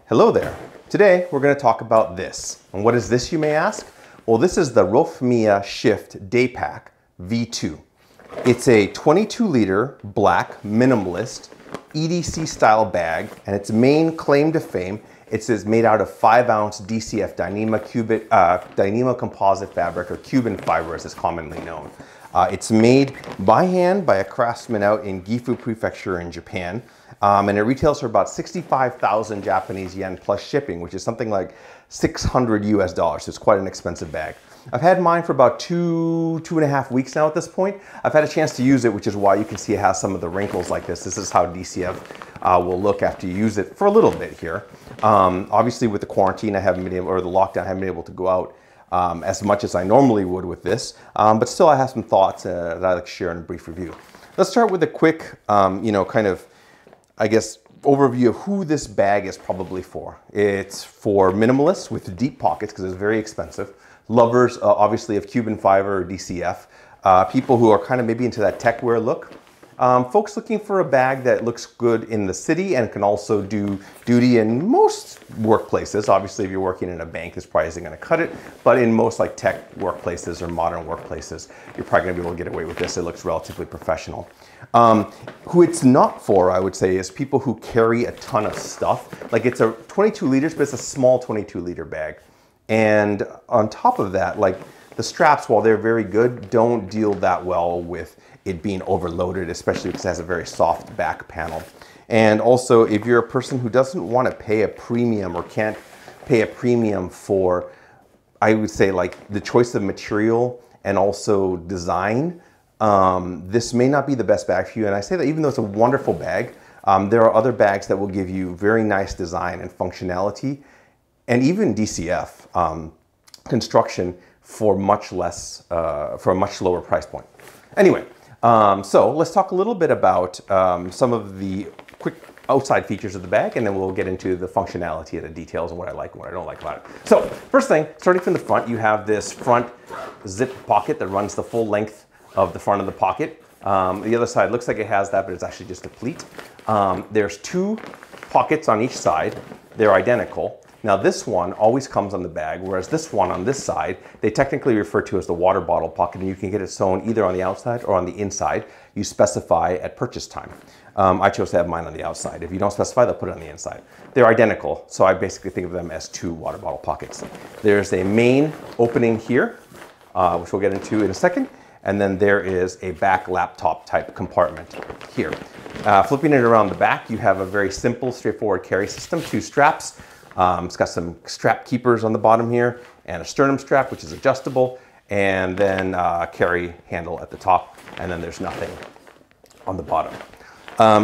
Hello there. Today we're going to talk about this. And what is this, you may ask? Well, this is the Rofmia Shift Daypack V2. It's a 22-liter black minimalist EDC style bag, and its main claim to fame, it says made out of 5-ounce DCF Dyneema Composite Fabric, or Cuban fiber as it's commonly known. It's made by hand by a craftsman out in Gifu Prefecture in Japan, and it retails for about 65,000 Japanese yen plus shipping, which is something like $600 US. So it's quite an expensive bag. I've had mine for about two and a half weeks now at this point. I've had a chance to use it, which is why you can see it has some of the wrinkles like this. This is how DCF will look after you use it for a little bit here. Obviously with the quarantine, I haven't been able, or the lockdown, I haven't been able to go out as much as I normally would with this, but still I have some thoughts that I'd like to share in a brief review. Let's start with a quick, kind of, I guess, overview of who this bag is probably for. It's for minimalists with deep pockets because it's very expensive. Lovers, obviously, of Cuban fiber or DCF. People who are kind of maybe into that techwear look. Folks looking for a bag that looks good in the city and can also do duty in most workplaces. Obviously, if you're working in a bank, this probably isn't going to cut it. But in most like tech workplaces or modern workplaces, you're probably going to be able to get away with this. It looks relatively professional. Who it's not for, I would say, is people who carry a ton of stuff. Like it's a 22 liters, but it's a small 22-liter bag. And on top of that, like the straps, while they're very good, don't deal that well with it being overloaded, especially because it has a very soft back panel. And also, if you're a person who doesn't want to pay a premium or can't pay a premium for, I would say, like the choice of material and also design, this may not be the best bag for you. And I say that even though it's a wonderful bag, there are other bags that will give you very nice design and functionality, and even DCF construction for much less, for a much lower price point. Anyway, so let's talk a little bit about some of the quick outside features of the bag, and then we'll get into the functionality and the details and what I like and what I don't like about it. So first thing, starting from the front, you have this front zip pocket that runs the full length of the front of the pocket. The other side looks like it has that, but it's actually just a pleat. There's two pockets on each side. They're identical. Now this one always comes on the bag, whereas this one on this side, they technically refer to as the water bottle pocket, and you can get it sewn either on the outside or on the inside. You specify at purchase time. I chose to have mine on the outside. If you don't specify, they'll put it on the inside. They're identical, so I basically think of them as two water bottle pockets. There's a main opening here, which we'll get into in a second, and then there is a back laptop type compartment here. Flipping it around the back, you have a very simple, straightforward carry system, two straps. It's got some strap keepers on the bottom here and a sternum strap, which is adjustable, and then carry handle at the top, and then there's nothing on the bottom.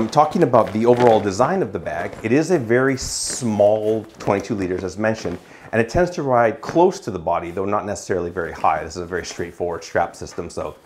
Talking about the overall design of the bag, it is a very small 22 liters as mentioned, and it tends to ride close to the body, though not necessarily very high. This is a very straightforward strap system, so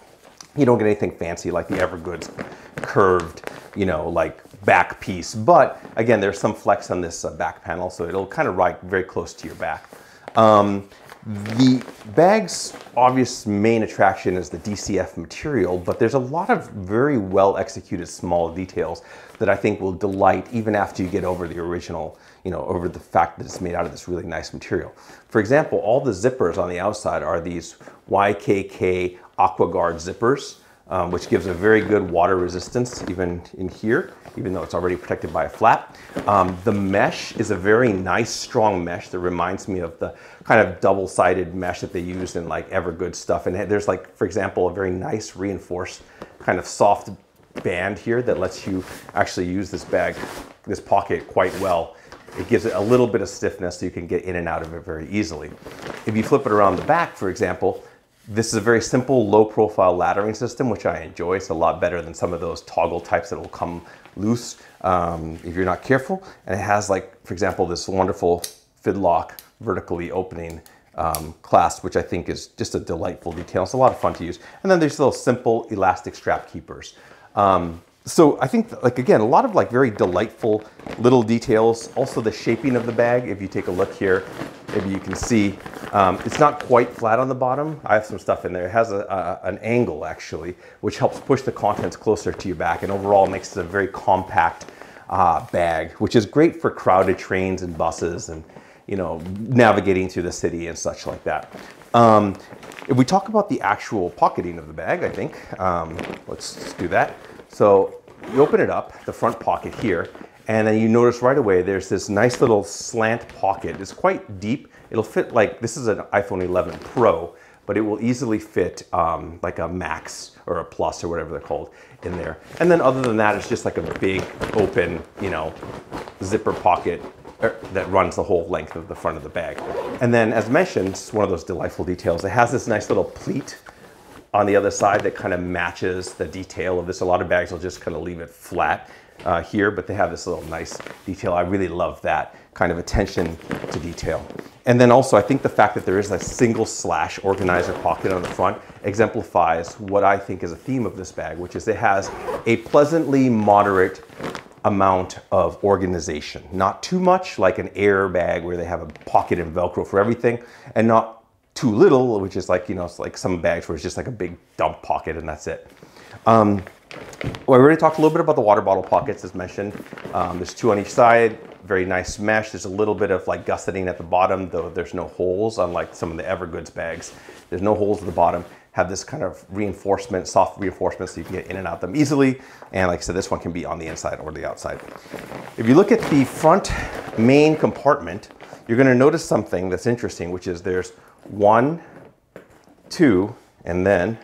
you don't get anything fancy like the Evergood's curved, like back piece. But again, there's some flex on this back panel, so it'll kind of ride very close to your back. The bag's obvious main attraction is the DCF material, but there's a lot of very well executed small details that I think will delight even after you get over the original, over the fact that it's made out of this really nice material. For example, all the zippers on the outside are these YKK Aquaguard zippers, which gives a very good water resistance even in here, even though it's already protected by a flap. The mesh is a very nice, strong mesh that reminds me of the kind of double-sided mesh that they use in like Evergood stuff. And there's like, for example, a very nice reinforced kind of soft band here that lets you actually use this bag, this pocket quite well. It gives it a little bit of stiffness so you can get in and out of it very easily. If you flip it around the back, for example, this is a very simple low-profile laddering system, which I enjoy. It's a lot better than some of those toggle types that will come loose if you're not careful. And it has, like, for example, this wonderful fidlock vertically opening clasp, which I think is just a delightful detail. It's a lot of fun to use. And then there's little simple elastic strap keepers. So I think, like, again, a lot of like very delightful little details. Also the shaping of the bag, if you take a look here, maybe you can see it's not quite flat on the bottom. I have some stuff in there. It has an angle actually, which helps push the contents closer to your back and overall makes it a very compact bag, which is great for crowded trains and buses and, you know, navigating through the city and such like that. If we talk about the actual pocketing of the bag, I think, let's do that. So you open it up, the front pocket here, and then you notice right away there's this nice little slant pocket. It's quite deep. It'll fit like, this is an iPhone 11 Pro, but it will easily fit like a Max or a Plus or whatever they're called in there. And then other than that, it's just like a big open, you know, zipper pocket that runs the whole length of the front of the bag. And then as mentioned, it's one of those delightful details. It has this nice little pleat on the other side that kind of matches the detail of this. A lot of bags will just kind of leave it flat here, but they have this little nice detail. I really love that kind of attention to detail. And then also I think the fact that there is a single slash organizer pocket on the front exemplifies what I think is a theme of this bag, which is it has a pleasantly moderate amount of organization. Not too much like an Air bag where they have a pocket and Velcro for everything, and not too little, which is like, you know, it's like some bags where it's just like a big dump pocket and that's it. Well, I already talked a little bit about the water bottle pockets as mentioned. There's two on each side, very nice mesh. There's a little bit of like gusseting at the bottom, though there's no holes, unlike some of the Evergoods bags. There's no holes at the bottom. Have this kind of reinforcement, soft reinforcement, so you can get in and out them easily. And like I said, this one can be on the inside or the outside. If you look at the front main compartment, you're gonna notice something that's interesting, which is there's 1, 2, and then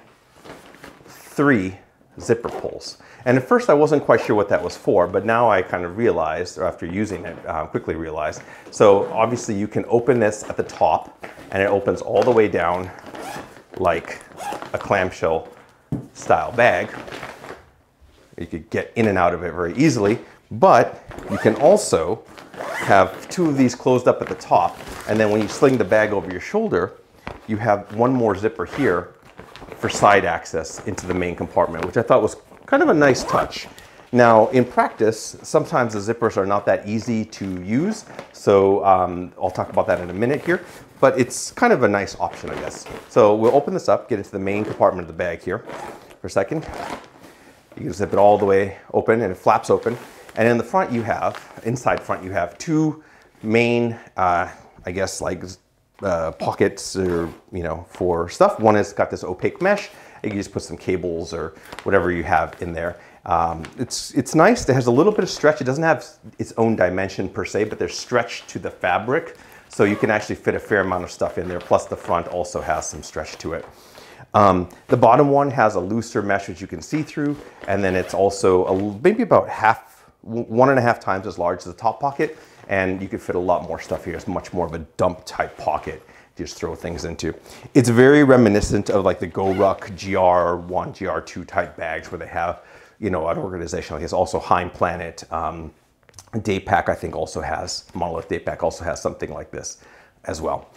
3 zipper pulls. And at first I wasn't quite sure what that was for, but now I kind of realized, or after using it, quickly realized. So obviously you can open this at the top and it opens all the way down like a clamshell style bag. You could get in and out of it very easily, but you can also have 2 of these closed up at the top, and then when you sling the bag over your shoulder, you have 1 more zipper here for side access into the main compartment, which I thought was kind of a nice touch. Now, in practice, sometimes the zippers are not that easy to use, so I'll talk about that in a minute here, but it's kind of a nice option, I guess. So we'll open this up, get into the main compartment of the bag here for a second. You can zip it all the way open and it flaps open. And in the front you have, inside front, you have 2 main, I guess like pockets or, you know, for stuff. One has got this opaque mesh. You can just put some cables or whatever you have in there. It's nice. It has a little bit of stretch. It doesn't have its own dimension per se, but there's stretch to the fabric. So you can actually fit a fair amount of stuff in there. Plus the front also has some stretch to it. The bottom one has a looser mesh which you can see through. And then it's also maybe about 1.5 times as large as the top pocket. And you can fit a lot more stuff here. It's much more of a dump type pocket to just throw things into. It's very reminiscent of like the GoRuck GR1, GR2 type bags where they have, you know, an organization like this. Also Heim Planet, Daypack I think also has, Monolith Daypack also has something like this as well.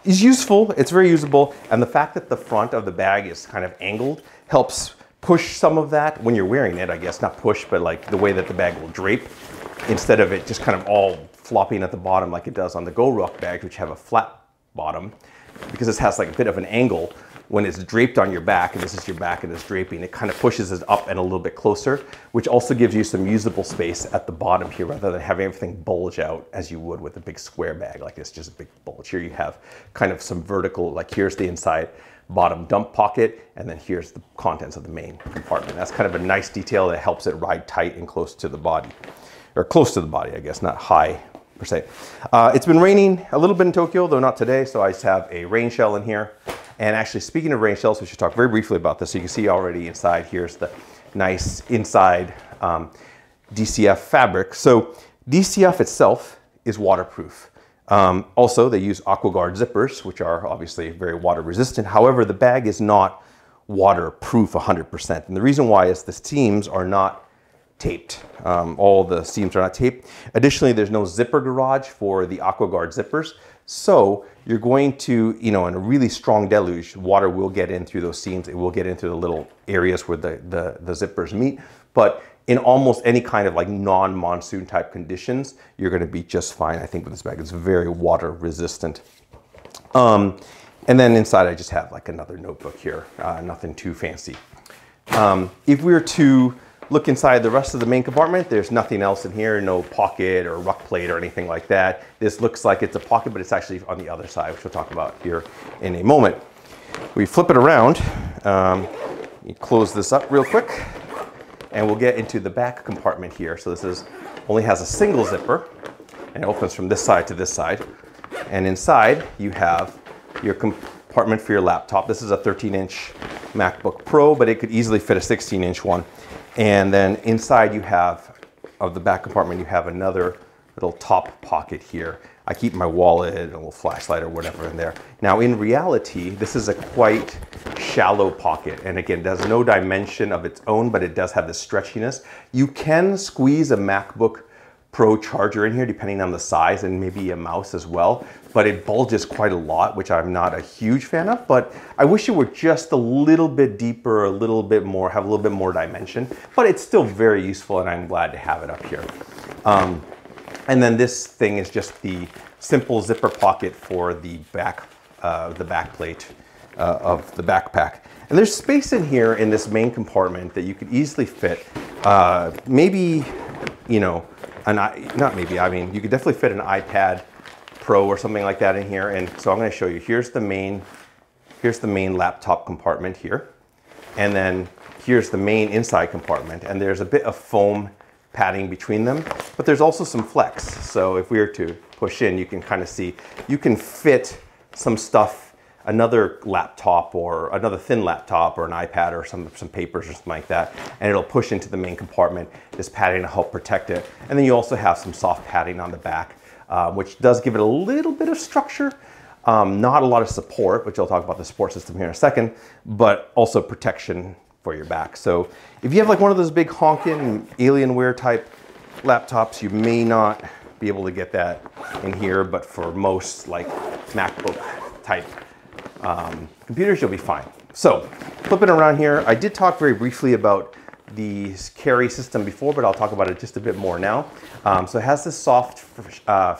It's useful, it's very usable, and the fact that the front of the bag is kind of angled helps push some of that when you're wearing it, I guess, not push, but like the way that the bag will drape, instead of it just kind of all flopping at the bottom like it does on the GoRuck bags, which have a flat bottom, because this has like a bit of an angle. When it's draped on your back, and this is your back and it's draping, it kind of pushes it up and a little bit closer, which also gives you some usable space at the bottom here rather than having everything bulge out as you would with a big square bag like this, just a big bulge. Here you have kind of some vertical, like here's the inside bottom dump pocket, and then here's the contents of the main compartment. That's kind of a nice detail that helps it ride tight and close to the body, or close to the body, I guess, not high per se. It's been raining a little bit in Tokyo, though not today, so I just have a rain shell in here. And actually, speaking of rain shells, we should talk very briefly about this. So you can see already inside, here's the nice inside DCF fabric. So DCF itself is waterproof. Also, they use Aquaguard zippers, which are obviously very water resistant. However, the bag is not waterproof 100%. And the reason why is the seams are not taped. All the seams are not taped. Additionally, there's no zipper garage for the Aquaguard zippers. So you're going to, you know, in a really strong deluge, water will get in through those seams. It will get into the little areas where the zippers meet. But in almost any kind of like non-monsoon type conditions, you're going to be just fine. I think with this bag, it's very water resistant. And then inside, I just have like another notebook here, nothing too fancy. If we were to look inside the rest of the main compartment, there's nothing else in here, no pocket or ruck plate or anything like that. This looks like it's a pocket, but it's actually on the other side, which we'll talk about here in a moment. We flip it around, you close this up real quick, and we'll get into the back compartment here. So this only has a single zipper, and it opens from this side to this side. And inside you have your compartment for your laptop. This is a 13-inch MacBook Pro, but it could easily fit a 16-inch one. And then inside you have, of the back compartment, you have another little top pocket here. I keep my wallet, a little flashlight or whatever in there. Now in reality, this is a quite shallow pocket. And again, it has no dimension of its own, but it does have this stretchiness. You can squeeze a MacBook Pro charger in here depending on the size, and maybe a mouse as well, but it bulges quite a lot, which I'm not a huge fan of, but I wish it were just a little bit deeper, a little bit more, have a little bit more dimension, but it's still very useful and I'm glad to have it up here. And then this thing is just the simple zipper pocket for the back plate of the backpack. And there's space in here in this main compartment that you could easily fit, maybe, you know, not maybe, I mean, you could definitely fit an iPad Pro or something like that in here. And so I'm going to show you, here's the main laptop compartment here. And then here's the main inside compartment. And there's a bit of foam padding between them, but there's also some flex. So if we were to push in, you can kind of see, you can fit some stuff, another laptop or another thin laptop or an iPad or some papers or something like that, and it'll push into the main compartment. This padding to help protect it. And then you also have some soft padding on the back, which does give it a little bit of structure. Not a lot of support, which I'll talk about the support system here in a second, but also protection for your back. So if you have like one of those big honking Alienware type laptops, you may not be able to get that in here, but for most like MacBook type computers, you'll be fine. So flipping around here, I did talk very briefly about the carry system before, but I'll talk about it just a bit more now. So it has this soft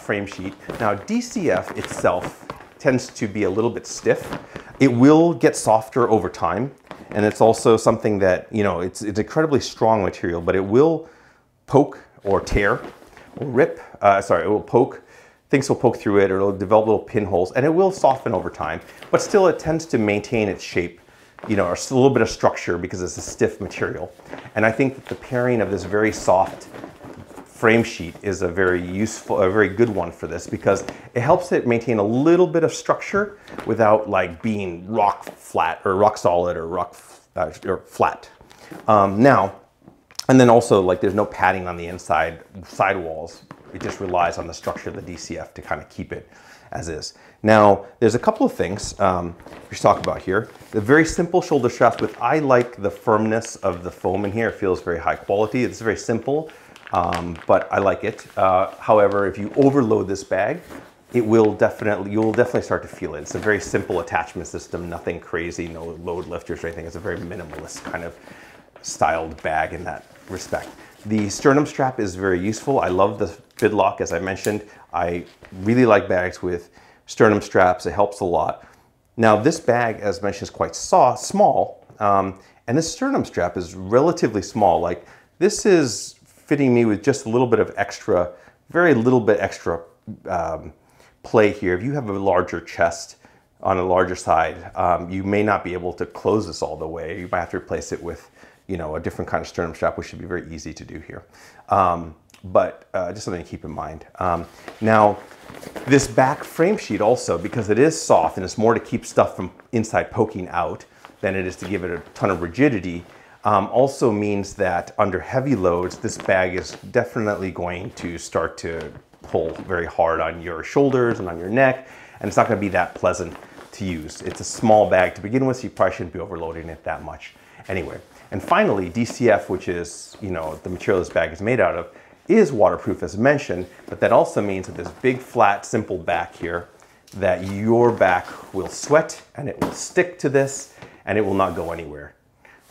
frame sheet. Now DCF itself tends to be a little bit stiff. It will get softer over time. And it's also something that, you know, it's incredibly strong material, but it will poke or tear or rip. It will poke. Things will poke through it, or it'll develop little pinholes, and it will soften over time. But still, it tends to maintain its shape, you know, or a little bit of structure because it's a stiff material. And I think that the pairing of this very soft frame sheet is a very good one for this, because it helps it maintain a little bit of structure without like being rock flat or rock solid or or flat. Now, and then also like there's no padding on the inside sidewalls. It just relies on the structure of the DCF to kind of keep it as is. Now, there's a couple of things we should talk about here. The very simple shoulder straps I like the firmness of the foam in here. It feels very high quality. It's very simple, but I like it. However, if you overload this bag, you'll definitely start to feel it. It's a very simple attachment system, nothing crazy, no load lifters or anything. It's a very minimalist kind of styled bag in that respect. The sternum strap is very useful. I love the fidlock, as I mentioned. I really like bags with sternum straps. It helps a lot. Now this bag, as mentioned, is quite small, and this sternum strap is relatively small. Like this is fitting me with just a little bit of extra, very little bit extra play here. If you have a larger chest on a larger side, you may not be able to close this all the way. You might have to replace it with, you know, a different kind of sternum strap, which should be very easy to do here. But just something to keep in mind. Now, this back frame sheet also, because it is soft and it's more to keep stuff from inside poking out than it is to give it a ton of rigidity, also means that under heavy loads, this bag is definitely going to start to pull very hard on your shoulders and on your neck, and it's not going to be that pleasant to use. It's a small bag to begin with, so you probably shouldn't be overloading it that much anyway. And finally, DCF, which is, you know, the material this bag is made out of, is waterproof as mentioned, but that also means that this big, flat, simple back here, that your back will sweat and it will stick to this and it will not go anywhere.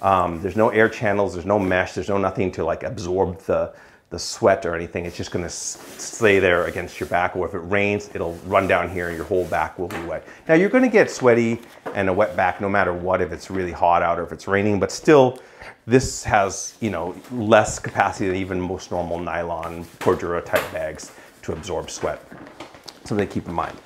There's no air channels, there's no mesh, there's no nothing to like absorb the sweat or anything. It's just going to stay there against your back, or if it rains, it'll run down here and your whole back will be wet. Now you're going to get sweaty and a wet back no matter what, if it's really hot out or if it's raining, but still this has, you know, less capacity than even most normal nylon Cordura type bags to absorb sweat. Something to keep in mind.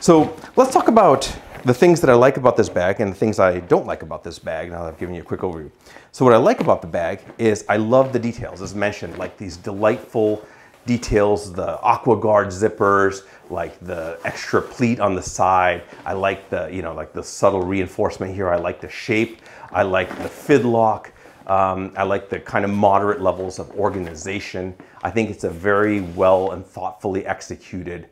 So let's talk about the things that I like about this bag and the things I don't like about this bag, now that I've given you a quick overview. So what I like about the bag is I love the details, as mentioned, like these delightful details, the Aquaguard zippers, like the extra pleat on the side. I like the, you know, like the subtle reinforcement here. I like the shape. I like the fidlock. I like the kind of moderate levels of organization. I think it's a very well and thoughtfully executed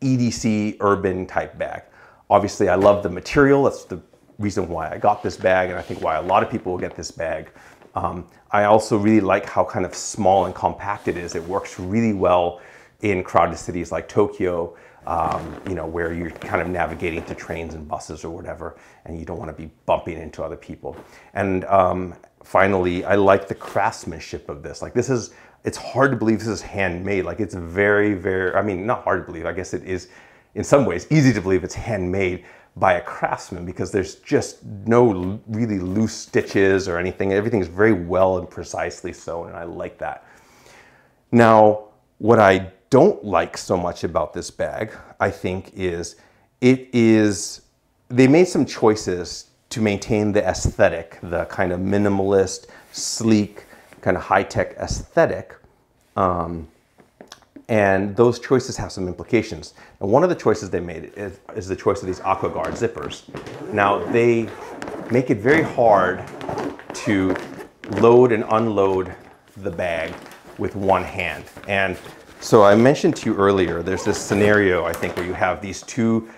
EDC urban type bag. Obviously, I love the material. That's the reason why I got this bag, and I think why a lot of people will get this bag. I also really like how kind of small and compact it is. It works really well in crowded cities like Tokyo, you know, where you're kind of navigating to trains and buses or whatever, and you don't want to be bumping into other people. And finally, I like the craftsmanship of this. Like this is, it's hard to believe this is handmade. Like it's very, very, I mean, not hard to believe. I guess it is in some ways easy to believe it's handmade by a craftsman, because there's just no really loose stitches or anything. Everything's very well and precisely sewn, and I like that. Now, what I don't like so much about this bag, I think, is they made some choices to maintain the aesthetic, the kind of minimalist, sleek, kind of high-tech aesthetic. And those choices have some implications. And one of the choices they made is the choice of these Aquaguard zippers. Now, they make it very hard to load and unload the bag with one hand. And so I mentioned to you earlier, there's this scenario, I think, where you have these two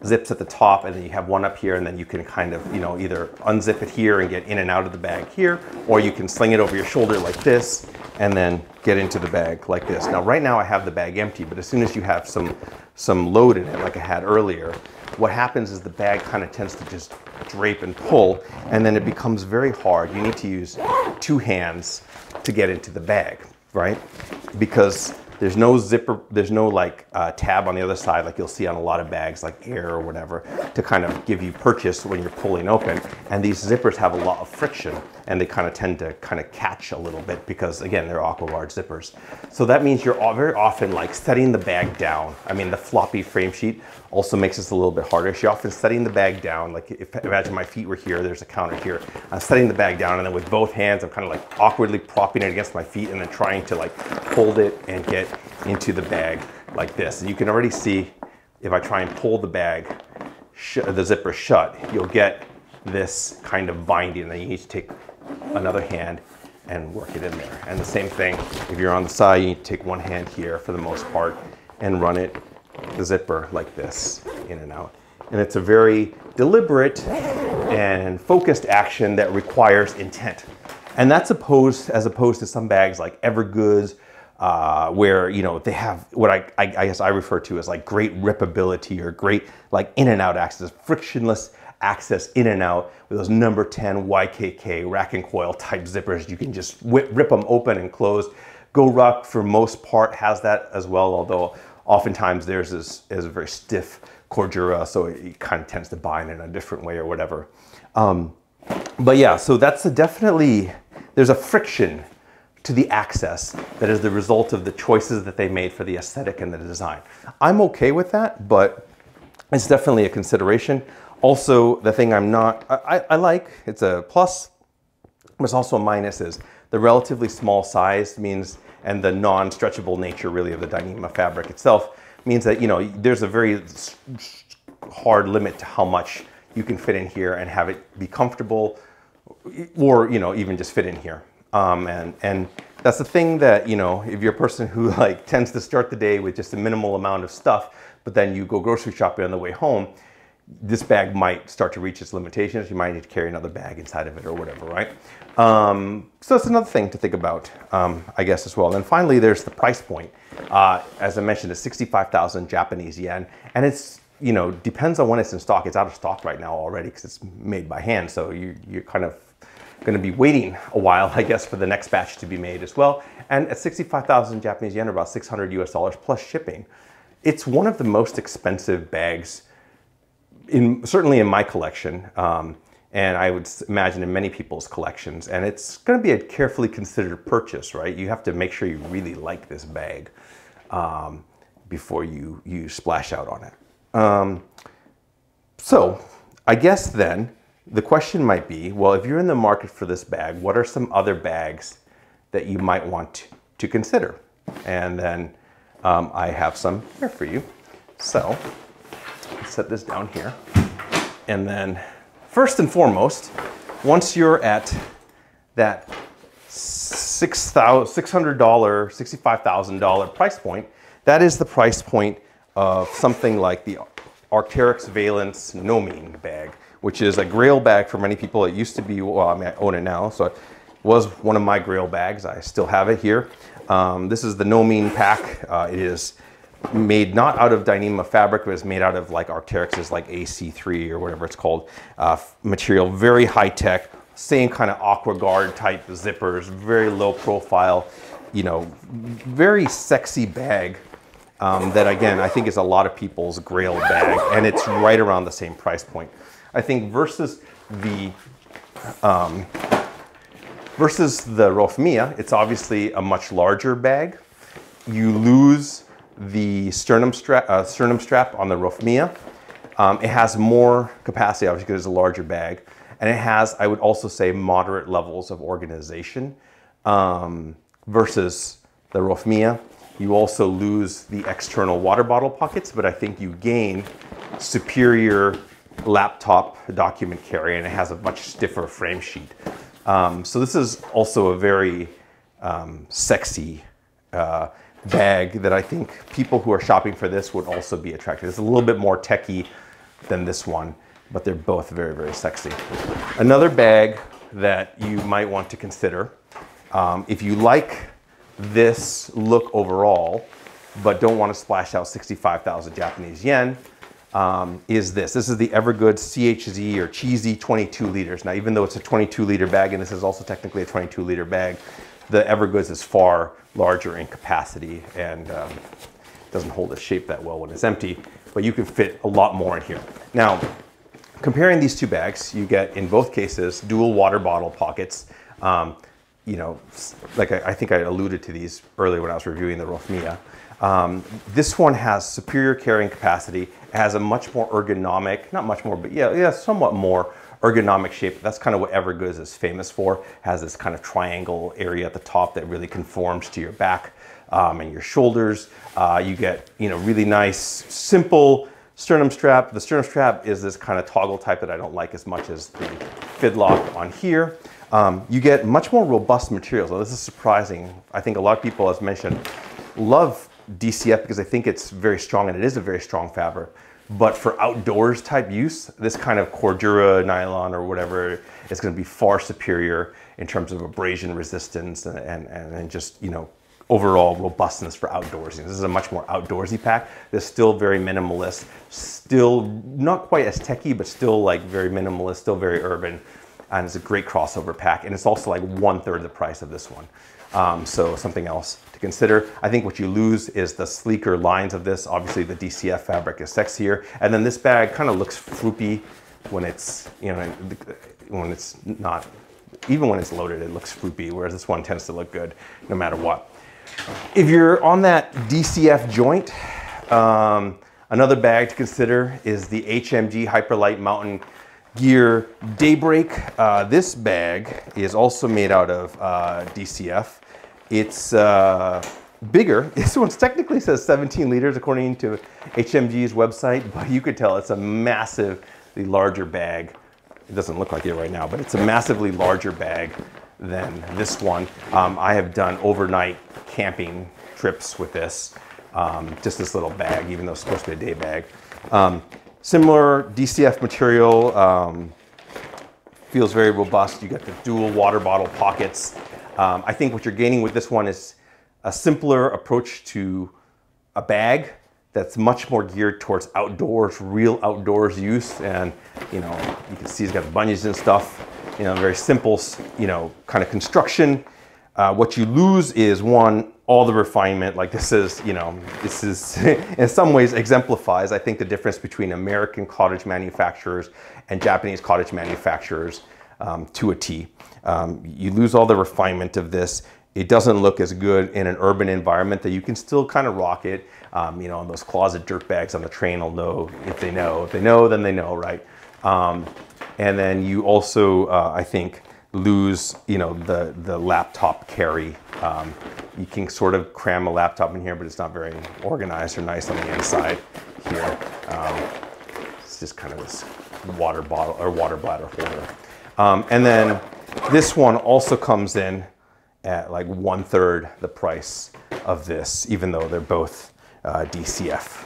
zips at the top, and then you have one up here, and then you can kind of, you know, either unzip it here and get in and out of the bag here, or you can sling it over your shoulder like this, and then get into the bag like this. Now, right now I have the bag empty, but as soon as you have some load in it, like I had earlier, what happens is the bag kind of tends to just drape and pull, and then it becomes very hard. You need to use two hands to get into the bag, right? Because there's no zipper, there's no like tab on the other side like you'll see on a lot of bags like Air or whatever, to kind of give you purchase when you're pulling open. And these zippers have a lot of friction, and they kind of tend to kind of catch a little bit because, again, they're Aquaguard zippers. So that means you're very often like setting the bag down. I mean, the floppy frame sheet also makes this a little bit harder. So you're often setting the bag down. Like imagine my feet were here, there's a counter here. I'm setting the bag down, and then with both hands, I'm kind of like awkwardly propping it against my feet and then trying to like hold it and get into the bag like this. And you can already see, if I try and pull the bag, the zipper shut, you'll get this kind of binding, and then you need to take another hand and work it in there. And the same thing, if you're on the side, you need to take one hand here for the most part and run it, the zipper, like this, in and out. And it's a very deliberate and focused action that requires intent. And that's as opposed to some bags like Evergoods, where, you know, they have what I guess I refer to as like great ripability, or great like in and out access, frictionless access in and out with those number 10 YKK rack and coil type zippers. You can just rip them open and closed. Go Ruck, for most part, has that as well, although oftentimes theirs is a very stiff Cordura, so it kind of tends to bind in a different way or whatever. But yeah, so that's definitely, there's a friction to the access that is the result of the choices that they made for the aesthetic and the design. I'm okay with that, but it's definitely a consideration. Also, the thing I'm not, I like, it's a plus, but it's also a minus, is the relatively small size means, and the non-stretchable nature really of the Dyneema fabric itself means that, you know, there's a very hard limit to how much you can fit in here and have it be comfortable, or, you know, even just fit in here. And that's the thing that, you know, if you're a person who like tends to start the day with just a minimal amount of stuff, but then you go grocery shopping on the way home, this bag might start to reach its limitations. You might need to carry another bag inside of it or whatever, right? So that's another thing to think about, I guess, as well. And then finally, there's the price point. As I mentioned, it's 65,000 Japanese yen, and it's, you know, depends on when it's in stock. It's out of stock right now already because it's made by hand. So you're kind of going to be waiting a while, I guess, for the next batch to be made as well. And at 65,000 Japanese yen, or about $600 US plus shipping, it's one of the most expensive bags, certainly in my collection, and I would imagine in many people's collections. And it's going to be a carefully considered purchase, right? You have to make sure you really like this bag before you splash out on it. So I guess then the question might be, well, if you're in the market for this bag, what are some other bags that you might want to consider? And then I have some here for you. So let's set this down here. And then first and foremost, once you're at that $600, $65,000 price point, that is the price point of something like the Arcteryx Valence No Mean bag, which is a grail bag for many people. It used to be, well, I mean, I own it now, so it was one of my grail bags. I still have it here. This is the No Mean pack. It is made not out of Dyneema fabric, but it's made out of like Arcteryx's like AC3 or whatever it's called material. Very high tech, same kind of Aquaguard type zippers, very low profile, you know, very sexy bag. That again, I think is a lot of people's grail bag, and it's right around the same price point. I think versus the Rofmia, it's obviously a much larger bag. You lose the sternum strap on the Rofmia. It has more capacity, obviously, because it's a larger bag, and it has, I would also say, moderate levels of organization versus the Rofmia. You also lose the external water bottle pockets, but I think you gain superior laptop document carry, and it has a much stiffer frame sheet. So this is also a very sexy bag that I think people who are shopping for this would also be attracted. It's a little bit more techy than this one, but they're both very, very sexy. Another bag that you might want to consider, if you like this look overall, but don't want to splash out 65,000 Japanese yen, is this. This is the Evergood CHZ or Cheesy 22 liters. Now, even though it's a 22 liter bag, and this is also technically a 22 liter bag, the Evergoods is far larger in capacity and doesn't hold its shape that well when it's empty, but you can fit a lot more in here. Now, comparing these two bags, you get in both cases dual water bottle pockets. You know, like I think I alluded to these earlier when I was reviewing the Rofmia. This one has superior carrying capacity. It has a much more ergonomic, not much more, but yeah, somewhat more ergonomic shape. That's kind of what Evergoods is famous for. It has this kind of triangle area at the top that really conforms to your back and your shoulders. You get, you know, really nice, simple sternum strap. The sternum strap is this kind of toggle type that I don't like as much as the fidlock on here. You get much more robust materials. Now, this is surprising. I think a lot of people, as mentioned, love DCF because I think it's very strong, and it is a very strong fabric. But for outdoors type use, this kind of Cordura nylon or whatever is going to be far superior in terms of abrasion resistance and just, you know, overall robustness for outdoorsy. This is a much more outdoorsy pack. It's still very minimalist, still not quite as techy, but still like very minimalist, still very urban. And it's a great crossover pack. And it's also like 1/3 the price of this one. So something else to consider. I think what you lose is the sleeker lines of this. Obviously the DCF fabric is sexier. And then this bag kind of looks froopy when it's, you know, when it's not, even when it's loaded, it looks froopy, whereas this one tends to look good no matter what. If you're on that DCF joint, another bag to consider is the HMG Hyperlight Mountain Gear Daybreak. This bag is also made out of DCF. It's bigger. This one technically says 17 liters according to HMG's website, but you could tell it's a massively larger bag. It doesn't look like it right now, but it's a massively larger bag than this one. I have done overnight camping trips with this, just this little bag, even though it's supposed to be a day bag. Similar DCF material, feels very robust. You get the dual water bottle pockets. I think what you're gaining with this one is a simpler approach to a bag that's much more geared towards outdoors, real outdoors use. And, you know, you can see it's got bunions and stuff, you know, very simple, you know, kind of construction. What you lose is one, all the refinement. Like this is, you know, this is in some ways exemplifies, I think, the difference between American cottage manufacturers and Japanese cottage manufacturers to a T. You lose all the refinement of this. It doesn't look as good in an urban environment that you can still kind of rock it. You know, and those closet dirt bags on the train will know if they know. If they know, then they know, right? And then you also, I think, lose, you know, the laptop carry. You can sort of cram a laptop in here, but it's not very organized or nice on the inside here. It's just kind of this water bottle or water bladder holder. And then this one also comes in at like 1/3 the price of this, even though they're both DCF.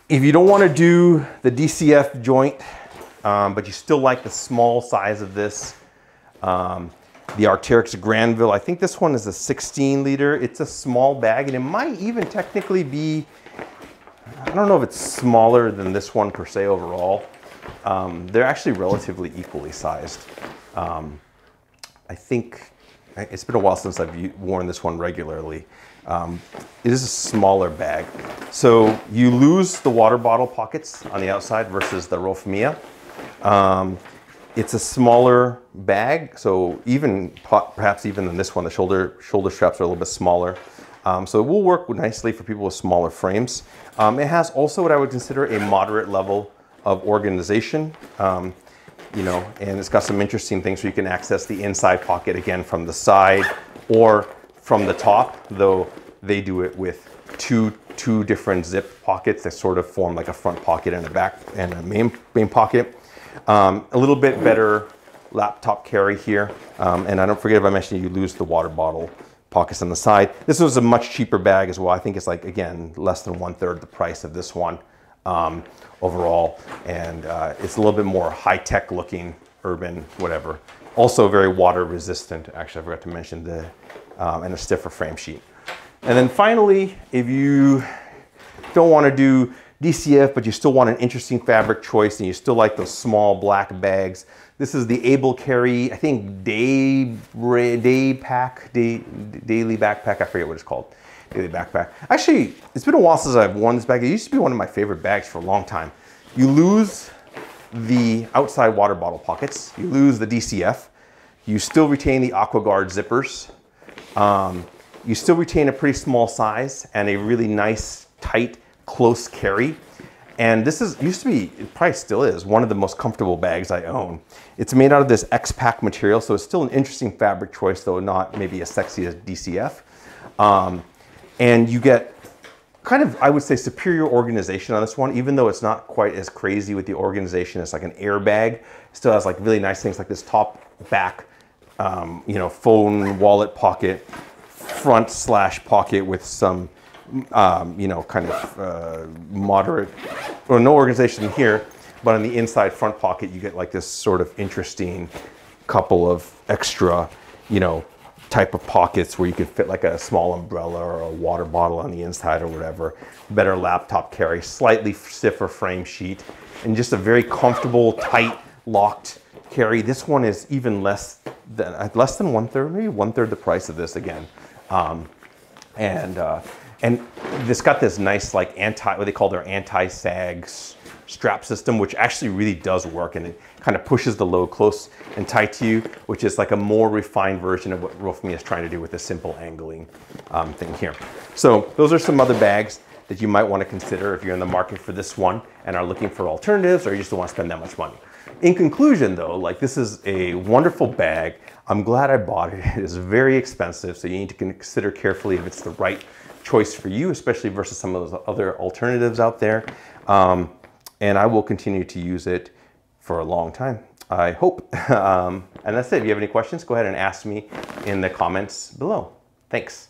If you don't want to do the DCF joint, but you still like the small size of this, the Arcteryx Grandville, I think this one is a 16 liter. It's a small bag, and it might even technically be, I don't know if it's smaller than this one per se overall. They're actually relatively equally sized. I think it's been a while since I've worn this one regularly. It is a smaller bag. So you lose the water bottle pockets on the outside versus the Rofmia. It's a smaller bag, so even perhaps even than this one, the shoulder straps are a little bit smaller. So it will work nicely for people with smaller frames. It has also what I would consider a moderate level of organization. You know, and it's got some interesting things where you can access the inside pocket again from the side or from the top, though they do it with two different zip pockets that sort of form like a front pocket and a back and a main pocket. A little bit better laptop carry here. And I don't forget if I mentioned you lose the water bottle pockets on the side. This was a much cheaper bag as well. I think it's like, again, less than 1/3 the price of this one overall. And it's a little bit more high-tech looking, urban, whatever. Also very water resistant. Actually, I forgot to mention and a stiffer frame sheet. And then finally, if you don't want to do DCF, but you still want an interesting fabric choice and you still like those small black bags, this is the Able Carry, I think Daily Backpack, I forget what it's called. Daily Backpack. Actually, it's been a while since I've worn this bag. It used to be one of my favorite bags for a long time. You lose the outside water bottle pockets, you lose the DCF, you still retain the Aquaguard zippers, you still retain a pretty small size and a really nice, tight, close carry. And this used to be, it probably still is, one of the most comfortable bags I own. It's made out of this X-Pack material, so it's still an interesting fabric choice, though not maybe as sexy as DCF. And you get kind of, I would say, superior organization on this one, even though it's not quite as crazy with the organization. It's like an airbag. It still has like really nice things like this top, back, you know, phone, wallet pocket, front / pocket with some, you know, kind of moderate, or no organization here, but on the inside front pocket, you get like this sort of interesting couple of extra, you know, type of pockets where you could fit like a small umbrella or a water bottle on the inside or whatever. Better laptop carry, slightly stiffer frame sheet, and just a very comfortable, tight, locked carry. This one is even less than 1/3, maybe 1/3 the price of this again. And this got this nice like what they call their anti-sag strap system, which actually really does work, and it kind of pushes the load close and tight to you, which is like a more refined version of what Rofmia is trying to do with this simple angling thing here. So those are some other bags that you might want to consider if you're in the market for this one and are looking for alternatives, or you just don't want to spend that much money. In conclusion though, like this is a wonderful bag. I'm glad I bought it. It is very expensive, so you need to consider carefully if it's the right choice for you, especially versus some of those other alternatives out there. And I will continue to use it for a long time, I hope. And that's it. If you have any questions, go ahead and ask me in the comments below. Thanks.